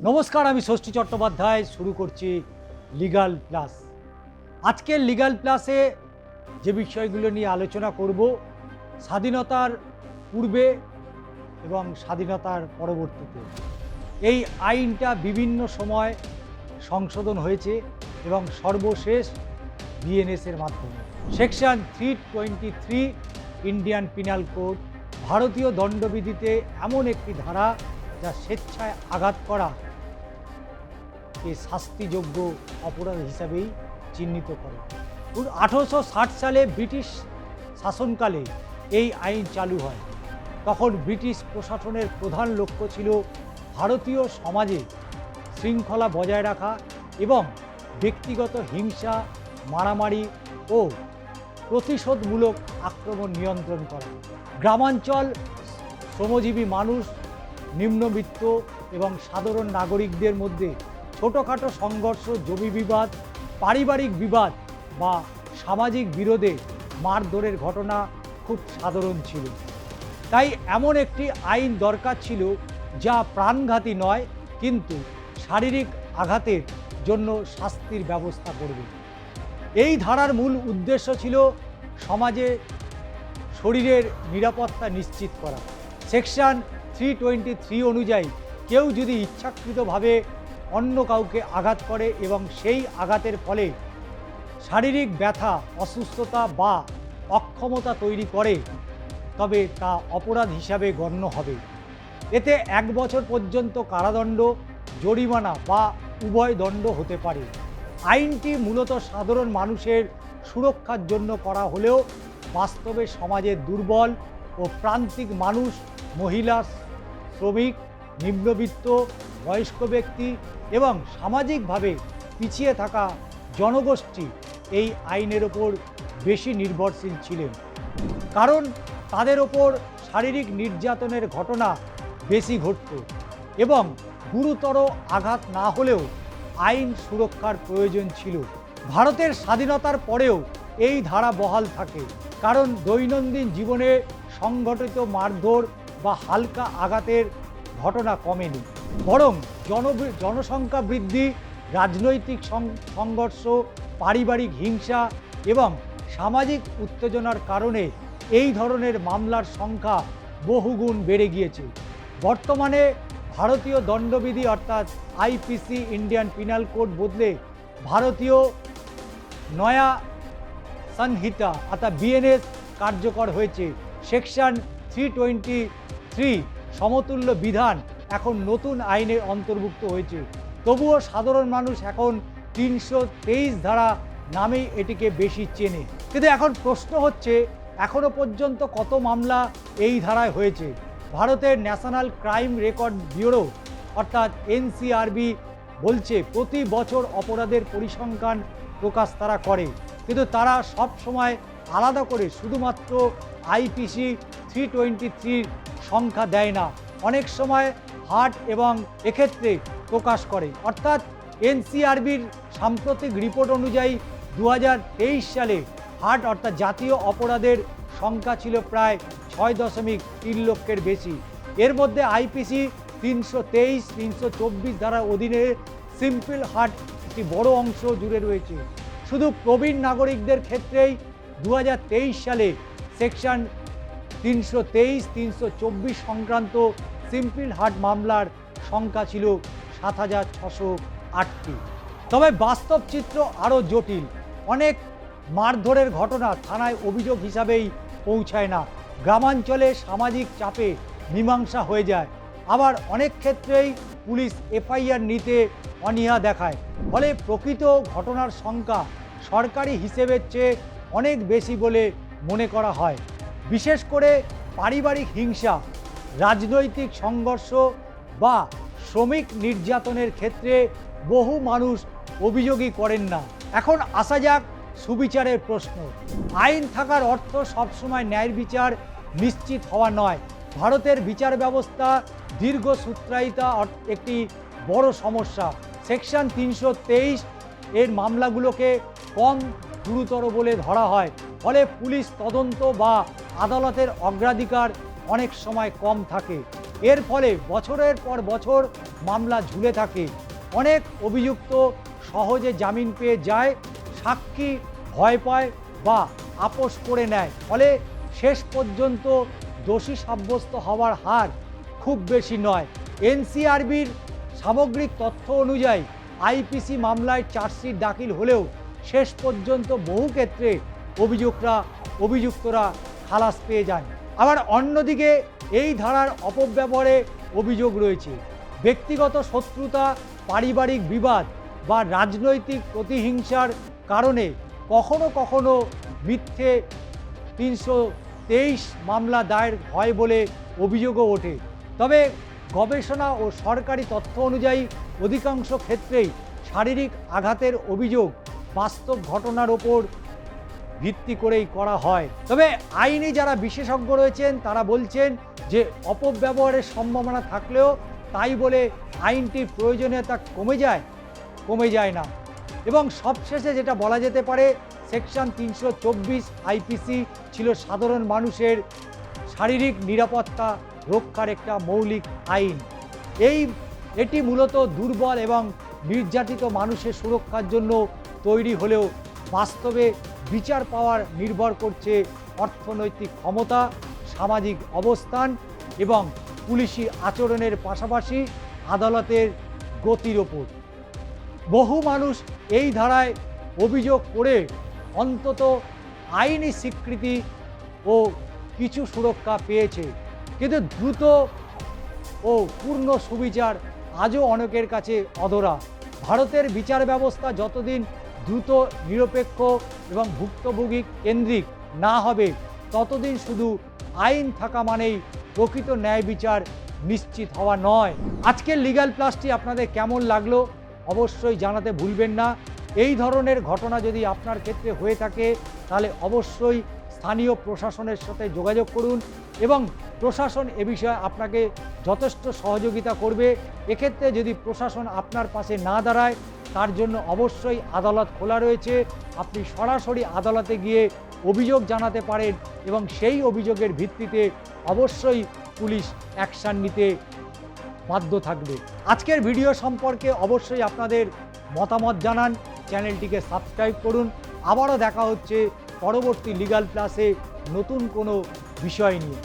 নমস্কার, আমি ষষ্ঠী চট্টোপাধ্যায় শুরু করছি লিগাল প্লাস। আজকের লিগাল প্লাসে যে বিষয়গুলো নিয়ে আলোচনা করব, স্বাধীনতার পূর্বে এবং স্বাধীনতার পরবর্তীতে এই আইনটা বিভিন্ন সময় সংশোধন হয়েছে এবং সর্বশেষ বিএনএসের মাধ্যমে সেকশন 323 ইন্ডিয়ান পিনাল কোড, ভারতীয় দণ্ডবিধিতে এমন একটি ধারা যা স্বেচ্ছায় আঘাত করা কে শাস্তিযোগ্য অপরাধ হিসাবেই চিহ্নিত করে। 1860 সালে ব্রিটিশ শাসনকালে এই আইন চালু হয়। তখন ব্রিটিশ প্রশাসনের প্রধান লক্ষ্য ছিল ভারতীয় সমাজে শৃঙ্খলা বজায় রাখা এবং ব্যক্তিগত হিংসা, মারামারি ও প্রতিশোধমূলক আক্রমণ নিয়ন্ত্রণ করা। গ্রামাঞ্চল, শ্রমজীবী মানুষ, নিম্নবিত্ত এবং সাধারণ নাগরিকদের মধ্যে ছোটোখাটো সংঘর্ষ, জমি বিবাদ, পারিবারিক বিবাদ বা সামাজিক বিরোধে মারধরের ঘটনা খুব সাধারণ ছিল। তাই এমন একটি আইন দরকার ছিল যা প্রাণঘাতী নয়, কিন্তু শারীরিক আঘাতের জন্য শাস্তির ব্যবস্থা করবে। এই ধারার মূল উদ্দেশ্য ছিল সমাজে শরীরের নিরাপত্তা নিশ্চিত করা। সেকশন 323 অনুযায়ী কেউ যদি ইচ্ছাকৃতভাবে অন্য কাউকে আঘাত করে এবং সেই আঘাতের ফলে শারীরিক ব্যথা, অসুস্থতা বা অক্ষমতা তৈরি করে, তবে তা অপরাধ হিসাবে গণ্য হবে। এতে 1 বছর পর্যন্ত কারাদণ্ড, জরিমানা বা উভয় দণ্ড হতে পারে। আইনটি মূলত সাধারণ মানুষের সুরক্ষার জন্য করা হলেও বাস্তবে সমাজের দুর্বল ও প্রান্তিক মানুষ, মহিলা, শ্রমিক, নিম্নবিত্ত, বয়স্ক ব্যক্তি এবং সামাজিকভাবে পিছিয়ে থাকা জনগোষ্ঠী এই আইনের ওপর বেশি নির্ভরশীল ছিলেন, কারণ তাদের ওপর শারীরিক নির্যাতনের ঘটনা বেশি ঘটত এবং গুরুতর আঘাত না হলেও আইন সুরক্ষার প্রয়োজন ছিল। ভারতের স্বাধীনতার পরেও এই ধারা বহাল থাকে, কারণ দৈনন্দিন জীবনে সংঘটিত মারধর বা হালকা আঘাতের ঘটনা কমেনি, বরং জনসংখ্যা বৃদ্ধি, রাজনৈতিক সংঘর্ষ, পারিবারিক হিংসা এবং সামাজিক উত্তেজনার কারণে এই ধরনের মামলার সংখ্যা বহুগুণ বেড়ে গিয়েছে। বর্তমানে ভারতীয় দণ্ডবিধি অর্থাৎ আইপিসি ইন্ডিয়ান পিনাল কোড বদলে ভারতীয় নয়া সংহিতা অর্থাৎ বিএনএস কার্যকর হয়েছে। সেকশন 323 সমতুল্য বিধান এখন নতুন আইনে অন্তর্ভুক্ত হয়েছে। তবুও সাধারণ মানুষ এখন 323 ধারা নামেই এটিকে বেশি চেনে। কিন্তু এখন প্রশ্ন হচ্ছে, এখনো পর্যন্ত কত মামলা এই ধারায় হয়েছে? ভারতের ন্যাশনাল ক্রাইম রেকর্ড ব্যুরো অর্থাৎ এনসিআরবি বলছে প্রতি বছর অপরাধের পরিসংখ্যান প্রকাশ তারা করে, কিন্তু তারা সব সময় আলাদা করে শুধুমাত্র আইপিসি 323 সংখ্যা দেয় না, অনেক সময় হার্ট এবং এক্ষেত্রে প্রকাশ করে। অর্থাৎ এনসিআরবির সাম্প্রতিক রিপোর্ট অনুযায়ী 2023 সালে হার্ট অর্থাৎ জাতীয় অপরাধের সংখ্যা ছিল প্রায় 6.3 লক্ষের বেশি। এর মধ্যে আইপিসি 323, 324 ধারার অধীনে সিম্পল হার্ট একটি বড় অংশ জুড়ে রয়েছে। শুধু প্রবীণ নাগরিকদের ক্ষেত্রেই 2023 সালে সেকশন 323, 324 সংক্রান্ত সিম্পল হার্ট মামলার সংখ্যা ছিল 7,608টি। তবে বাস্তব চিত্র আরও জটিল। অনেক মারধরের ঘটনা থানায় অভিযোগ হিসাবেই পৌঁছায় না, গ্রামাঞ্চলে সামাজিক চাপে মীমাংসা হয়ে যায়। আবার অনেক ক্ষেত্রেই পুলিশ এফআইআর নিতে অনীহা দেখায়, ফলে প্রকৃত ঘটনার সংখ্যা সরকারি হিসেবের চেয়ে অনেক বেশি বলে মনে করা হয়। বিশেষ করে পারিবারিক হিংসা, রাজনৈতিক সংঘর্ষ বা শ্রমিক নির্যাতনের ক্ষেত্রে বহু মানুষ অভিযোগই করেন না। এখন আসা যাক সুবিচারের প্রশ্ন। আইন থাকার অর্থ সবসময় ন্যায় বিচার নিশ্চিত হওয়া নয়। ভারতের বিচার ব্যবস্থা দীর্ঘসূত্রায়িতা একটি বড় সমস্যা। সেকশন 323 এর মামলাগুলোকে কম গুরুতর বলে ধরা হয়, ফলে পুলিশ তদন্ত বা আদালতের অগ্রাধিকার অনেক সময় কম থাকে। এর ফলে বছরের পর বছর মামলা ঝুলে থাকে। অনেক অভিযুক্ত সহজে জামিন পেয়ে যায়, সাক্ষী ভয় পায় বা আপোস করে নেয়, ফলে শেষ পর্যন্ত দোষী সাব্যস্ত হওয়ার হার খুব বেশি নয়। এনসিআরবির সামগ্রিক তথ্য অনুযায়ী আইপিসি মামলায় চার্জশিট দাখিল হলেও শেষ পর্যন্ত বহু ক্ষেত্রে অভিযুক্তরা খালাস পেয়ে যান। আবার অন্যদিকে এই ধারার অপব্যবহারে অভিযোগ রয়েছে। ব্যক্তিগত শত্রুতা, পারিবারিক বিবাদ বা রাজনৈতিক প্রতিহিংসার কারণে কখনো কখনো মিথ্যে 323 মামলা দায়ের হয় বলে অভিযোগও ওঠে। তবে গবেষণা ও সরকারি তথ্য অনুযায়ী অধিকাংশ ক্ষেত্রেই শারীরিক আঘাতের অভিযোগ বাস্তব ঘটনার ওপর ভিত্তি করেই করা হয়। তবে আইনি যারা বিশেষজ্ঞ রয়েছেন তারা বলছেন যে অপব্যবহারের সম্ভাবনা থাকলেও তাই বলে আইনটির প্রয়োজনীয়তা কমে যায় না। এবং সবশেষে যেটা বলা যেতে পারে, সেকশন 324 আইপিসি ছিল সাধারণ মানুষের শারীরিক নিরাপত্তা রক্ষার একটা মৌলিক আইন। এটি মূলত দুর্বল এবং নির্যাতিত মানুষের সুরক্ষার জন্য তৈরি হলেও বাস্তবে বিচার পাওয়ার নির্ভর করছে অর্থনৈতিক ক্ষমতা, সামাজিক অবস্থান এবং পুলিশি আচরণের পাশাপাশি আদালতের গতির ওপর। বহু মানুষ এই ধারায় অভিযোগ করে অন্তত আইনি স্বীকৃতি ও কিছু সুরক্ষা পেয়েছে, কিন্তু দ্রুত ও পূর্ণ সুবিচার আজও অনেকের কাছে অধরা। ভারতের বিচার ব্যবস্থা যতদিন দ্রুত, নিরপেক্ষ এবং ভুক্তভোগী কেন্দ্রিক না হবে ততদিন শুধু আইন থাকা মানেই প্রকৃত ন্যায় বিচার নিশ্চিত হওয়া নয়। আজকের লিগ্যাল প্লাসটি আপনাদের কেমন লাগলো অবশ্যই জানাতে ভুলবেন না। এই ধরনের ঘটনা যদি আপনার ক্ষেত্রে হয়ে থাকে তাহলে অবশ্যই স্থানীয় প্রশাসনের সাথে যোগাযোগ করুন এবং প্রশাসন এ বিষয়ে আপনাকে যথেষ্ট সহযোগিতা করবে। এক্ষেত্রে যদি প্রশাসন আপনার পাশে না দাঁড়ায় তার জন্য অবশ্যই আদালত খোলা রয়েছে। আপনি সরাসরি আদালতে গিয়ে অভিযোগ জানাতে পারেন এবং সেই অভিযোগের ভিত্তিতে অবশ্যই পুলিশ অ্যাকশান নিতে বাধ্য থাকবে। আজকের ভিডিও সম্পর্কে অবশ্যই আপনাদের মতামত জানান, চ্যানেলটিকে সাবস্ক্রাইব করুন। আবারও দেখা হচ্ছে পরবর্তী লিগ্যাল প্লাসে নতুন কোনো বিষয় নিয়ে।